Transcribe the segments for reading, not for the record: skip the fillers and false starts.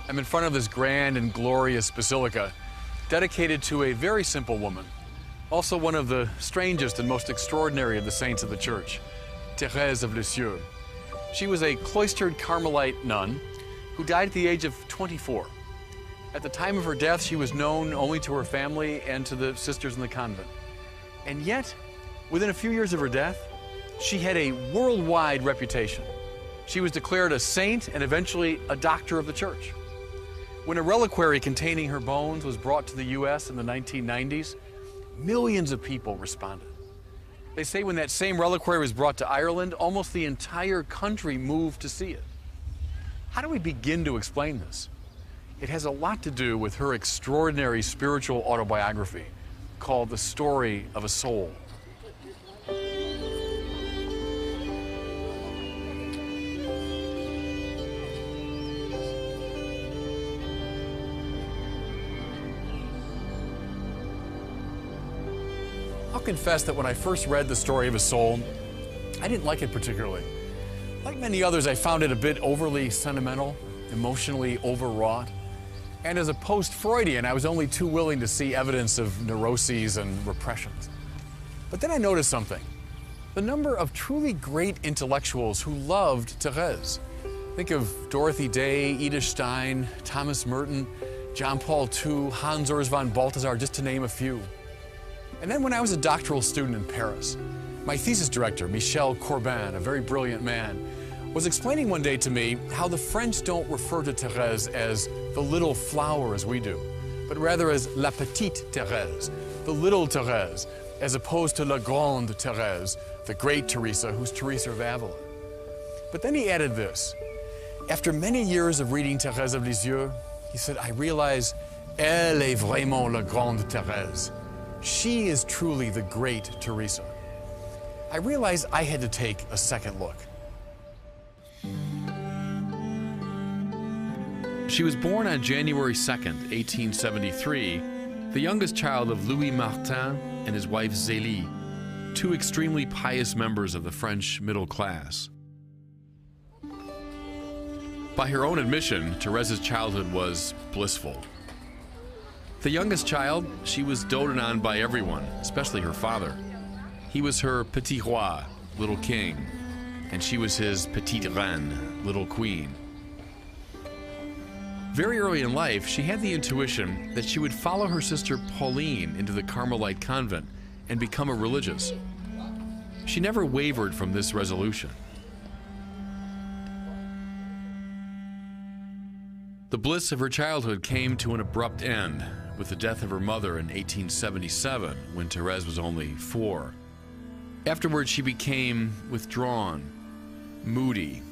I'm in front of this grand and glorious basilica dedicated to a very simple woman, also one of the strangest and most extraordinary of the saints of the Church, Therese of Lisieux. She was a cloistered Carmelite nun who died at the age of 24. At the time of her death, she was known only to her family and to the sisters in the convent. And yet, within a few years of her death, she had a worldwide reputation. She was declared a saint and eventually a doctor of the Church. When a reliquary containing her bones was brought to the U.S. in the 1990s, millions of people responded. They say when that same reliquary was brought to Ireland, almost the entire country moved to see it. How do we begin to explain this? It has a lot to do with her extraordinary spiritual autobiography called The Story of a Soul. I'll confess that when I first read The Story of a Soul, I didn't like it particularly. Like many others, I found it a bit overly sentimental, emotionally overwrought. And as a post-Freudian, I was only too willing to see evidence of neuroses and repressions. But then I noticed something. The number of truly great intellectuals who loved Therese. Think of Dorothy Day, Edith Stein, Thomas Merton, John Paul II, Hans Urs von Balthasar, just to name a few. And then when I was a doctoral student in Paris, my thesis director, Michel Corbin, a very brilliant man, was explaining one day to me how the French don't refer to Therese as the little flower as we do, but rather as la petite Thérèse, the little Thérèse, as opposed to la grande Thérèse, the great Teresa, who's Teresa of Avila. But then he added this. After many years of reading Thérèse of Lisieux, he said, I realize, elle est vraiment la grande Thérèse. She is truly the great Teresa. I realized I had to take a second look. She was born on January 2nd, 1873, the youngest child of Louis Martin and his wife Zélie, two extremely pious members of the French middle class. By her own admission, Therese's childhood was blissful. The youngest child, she was doted on by everyone, especially her father. He was her petit roi, little king, and she was his petite reine, little queen. Very early in life, she had the intuition that she would follow her sister Pauline into the Carmelite convent and become a religious. She never wavered from this resolution. The bliss of her childhood came to an abrupt end with the death of her mother in 1877, when Therese was only 4. Afterwards, she became withdrawn, moody,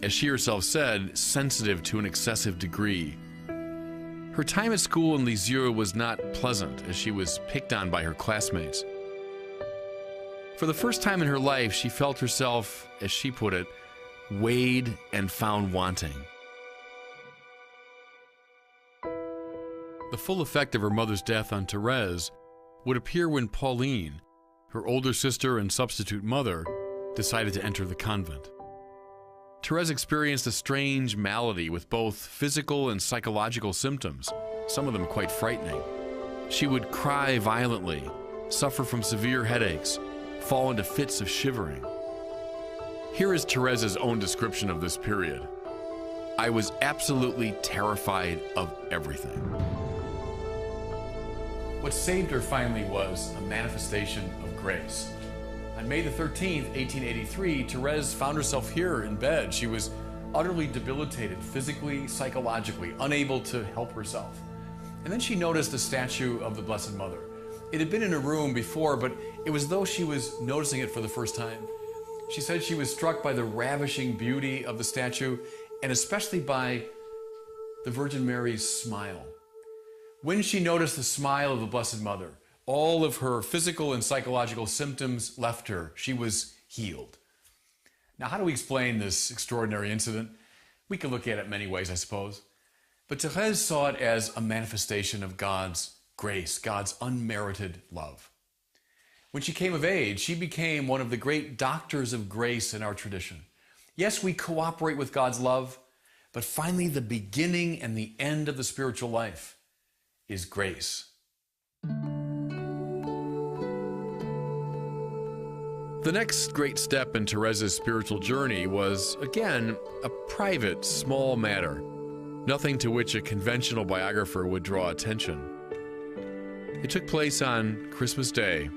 as she herself said, sensitive to an excessive degree. Her time at school in Lisieux was not pleasant, as she was picked on by her classmates. For the first time in her life, she felt herself, as she put it, weighed and found wanting. The full effect of her mother's death on Therese would appear when Pauline, her older sister and substitute mother, decided to enter the convent. Therese experienced a strange malady with both physical and psychological symptoms, some of them quite frightening. She would cry violently, suffer from severe headaches, fall into fits of shivering. Here is Therese's own description of this period. I was absolutely terrified of everything. What saved her finally was a manifestation of grace. On May the 13th, 1883, Therese found herself here in bed. She was utterly debilitated, physically, psychologically, unable to help herself. And then she noticed a statue of the Blessed Mother. It had been in her room before, but it was as though she was noticing it for the first time. She said she was struck by the ravishing beauty of the statue, and especially by the Virgin Mary's smile. When she noticed the smile of the Blessed Mother, all of her physical and psychological symptoms left her. She was healed. Now, how do we explain this extraordinary incident? We could look at it many ways, I suppose. But Therese saw it as a manifestation of God's grace, God's unmerited love. When she came of age, she became one of the great doctors of grace in our tradition. Yes, we cooperate with God's love, But finally, the beginning and the end of the spiritual life is grace. The next great step in Therese's spiritual journey was, again, a private, small matter, nothing to which a conventional biographer would draw attention. It took place on Christmas Day.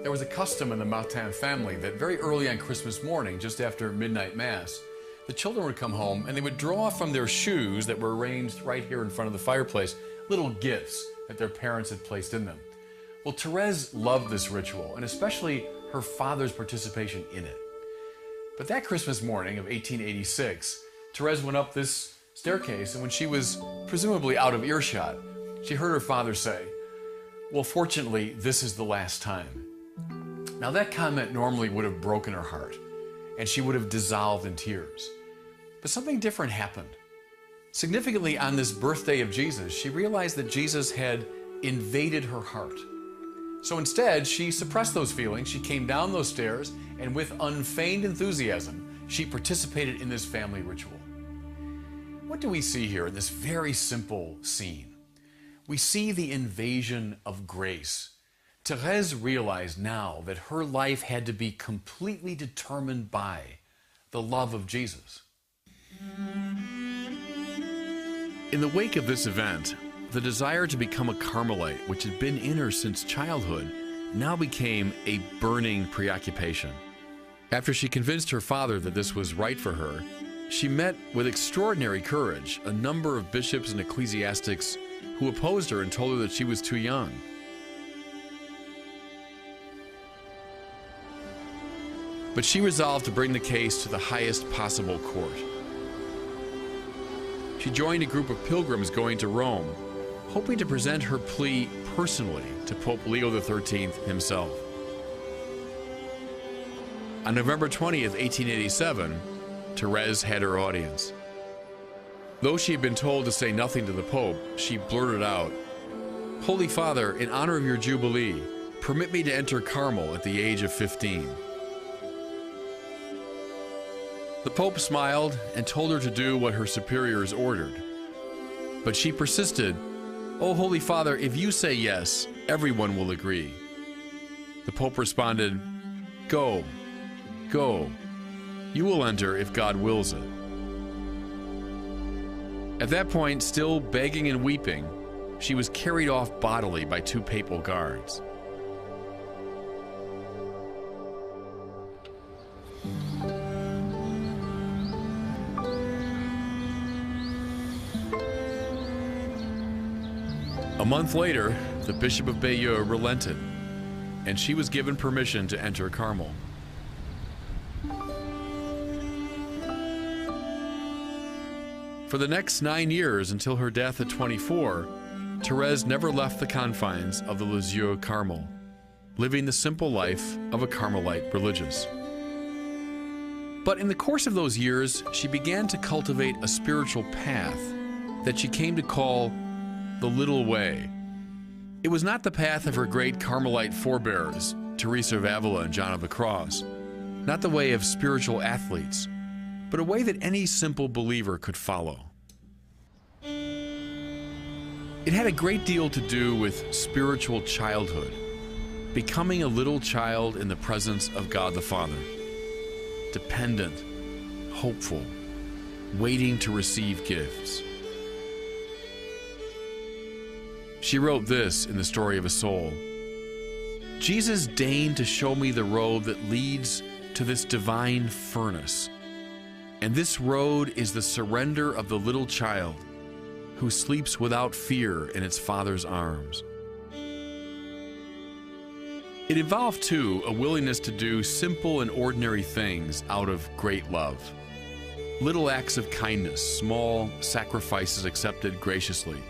There was a custom in the Martin family that very early on Christmas morning, just after midnight mass, the children would come home and they would draw from their shoes that were arranged right here in front of the fireplace little gifts that their parents had placed in them. Well, Therese loved this ritual, and especially her father's participation in it. But that Christmas morning of 1886, Therese went up this staircase, and when she was presumably out of earshot, she heard her father say, "Well, fortunately, this is the last time." Now, that comment normally would have broken her heart, and she would have dissolved in tears. But something different happened. Significantly, on this birthday of Jesus, she realized that Jesus had invaded her heart. So instead, she suppressed those feelings, she came down those stairs, and with unfeigned enthusiasm, she participated in this family ritual. What do we see here in this very simple scene? We see the invasion of grace. Therese realized now that her life had to be completely determined by the love of Jesus. In the wake of this event, the desire to become a Carmelite, which had been in her since childhood, now became a burning preoccupation. After she convinced her father that this was right for her, she met with extraordinary courage a number of bishops and ecclesiastics who opposed her and told her that she was too young. But she resolved to bring the case to the highest possible court. She joined a group of pilgrims going to Rome, hoping to present her plea personally to Pope Leo XIII himself. On November 20th, 1887, Therese had her audience. Though she had been told to say nothing to the Pope, she blurted out, "Holy Father, in honor of your Jubilee, permit me to enter Carmel at the age of 15. The Pope smiled and told her to do what her superiors ordered. But she persisted, "Oh, Holy Father, if you say yes, everyone will agree." The Pope responded, "Go, go. You will enter if God wills it." At that point, still begging and weeping, she was carried off bodily by two papal guards. A month later, the Bishop of Bayeux relented, and she was given permission to enter Carmel. For the next 9 years, until her death at 24, Therese never left the confines of the Lisieux Carmel, living the simple life of a Carmelite religious. But in the course of those years, she began to cultivate a spiritual path that she came to call the little way. It was not the path of her great Carmelite forebears, Teresa of Avila and John of the Cross, not the way of spiritual athletes, but a way that any simple believer could follow. It had a great deal to do with spiritual childhood, becoming a little child in the presence of God the Father, dependent, hopeful, waiting to receive gifts. She wrote this in The Story of a Soul: "Jesus deigned to show me the road that leads to this divine furnace. And this road is the surrender of the little child who sleeps without fear in its father's arms." It involved, too, a willingness to do simple and ordinary things out of great love. Little acts of kindness, small sacrifices accepted graciously.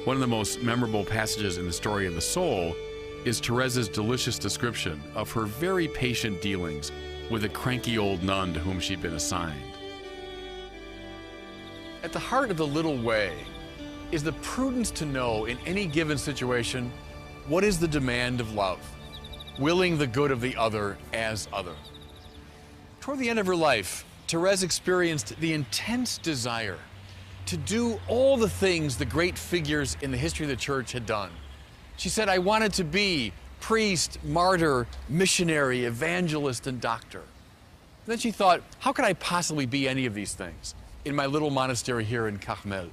One of the most memorable passages in The Story of the Soul is Therese's delicious description of her very patient dealings with a cranky old nun to whom she'd been assigned. At the heart of the little way is the prudence to know in any given situation what is the demand of love, willing the good of the other as other. Toward the end of her life, Therese experienced the intense desire to do all the things the great figures in the history of the church had done. She said, I wanted to be priest, martyr, missionary, evangelist, and doctor. And then she thought, how could I possibly be any of these things in my little monastery here in Carmel?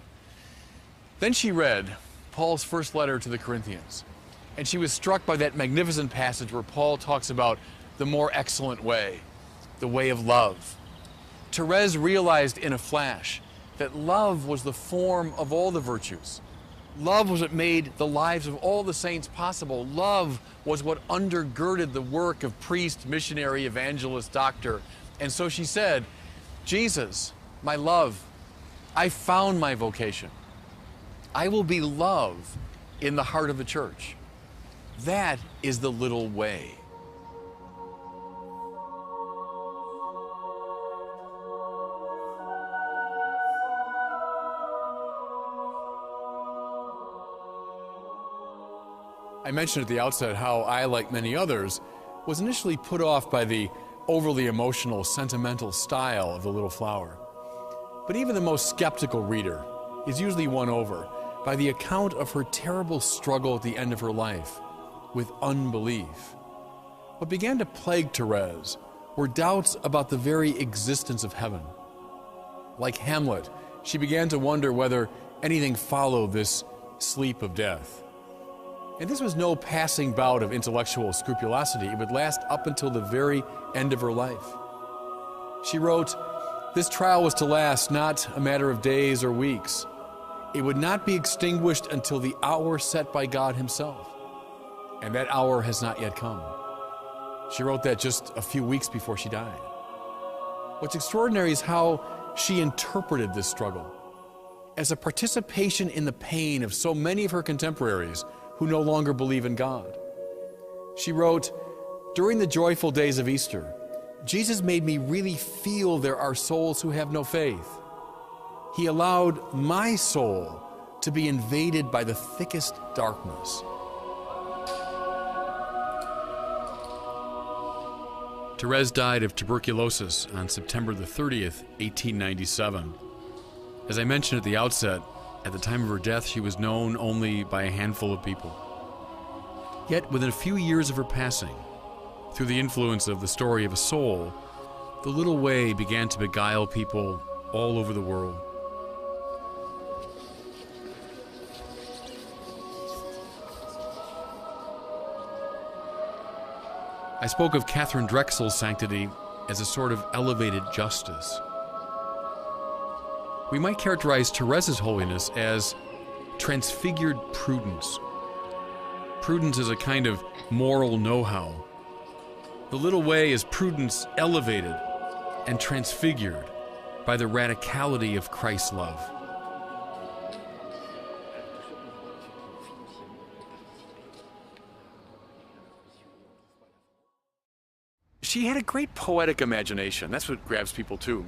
Then she read Paul's first letter to the Corinthians, and she was struck by that magnificent passage where Paul talks about the more excellent way, the way of love. Therese realized in a flash that love was the form of all the virtues. Love was what made the lives of all the saints possible. Love was what undergirded the work of priest, missionary, evangelist, doctor. And so she said, Jesus, my love, I found my vocation. I will be love in the heart of the church. That is the little way. I mentioned at the outset how I, like many others, was initially put off by the overly emotional, sentimental style of the little flower. But even the most skeptical reader is usually won over by the account of her terrible struggle at the end of her life with unbelief. What began to plague Therese were doubts about the very existence of heaven. Like Hamlet, she began to wonder whether anything followed this sleep of death. And this was no passing bout of intellectual scrupulosity. It would last up until the very end of her life. She wrote, this trial was to last not a matter of days or weeks. It would not be extinguished until the hour set by God himself. And that hour has not yet come. She wrote that just a few weeks before she died. What's extraordinary is how she interpreted this struggle as a participation in the pain of so many of her contemporaries who no longer believe in God. She wrote, during the joyful days of Easter, Jesus made me really feel there are souls who have no faith. He allowed my soul to be invaded by the thickest darkness. Therese died of tuberculosis on September the 30th, 1897. As I mentioned at the outset, at the time of her death, she was known only by a handful of people. Yet, within a few years of her passing, through the influence of the story of a soul, the little way began to beguile people all over the world. I spoke of Catherine Drexel's sanctity as a sort of elevated justice. We might characterize Therese's holiness as transfigured prudence. Prudence is a kind of moral know-how. The little way is prudence elevated and transfigured by the radicality of Christ's love. She had a great poetic imagination. That's what grabs people too.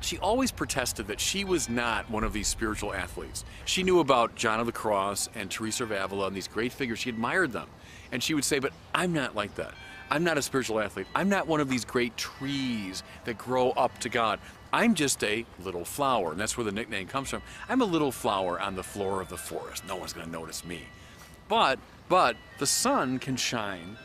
She always protested that she was not one of these spiritual athletes. She knew about John of the Cross and Teresa of Avila and these great figures. She admired them. And she would say, but I'm not like that. I'm not a spiritual athlete. I'm not one of these great trees that grow up to God. I'm just a little flower. And that's where the nickname comes from. I'm a little flower on the floor of the forest. No one's going to notice me. But the sun can shine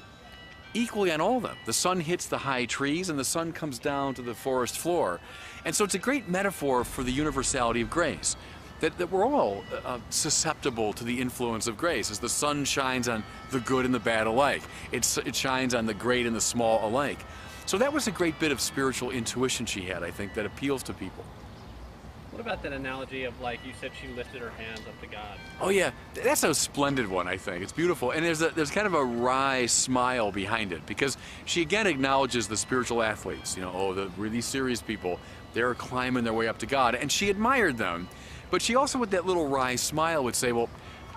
equally on all of them. The sun hits the high trees and the sun comes down to the forest floor. And so it's a great metaphor for the universality of grace, that we're all susceptible to the influence of grace. As the sun shines on the good and the bad alike, it shines on the great and the small alike. So that was a great bit of spiritual intuition she had, I think, that appeals to people. What about that analogy of, like, you said she lifted her hands up to God? Oh yeah, that's a splendid one, I think. It's beautiful, and there's kind of a wry smile behind it, because she again acknowledges the spiritual athletes, you know, oh, the really serious people, they're climbing their way up to God, and she admired them. But she also, with that little wry smile, would say, well,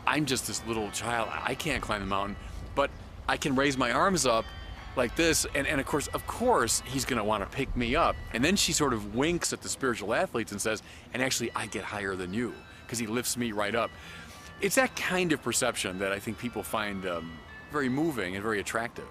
I'm just this little child, I can't climb the mountain, but I can raise my arms up like this, and of course, he's gonna wanna pick me up. And then she sort of winks at the spiritual athletes and says, and actually, I get higher than you, because he lifts me right up. It's that kind of perception that I think people find very moving and very attractive.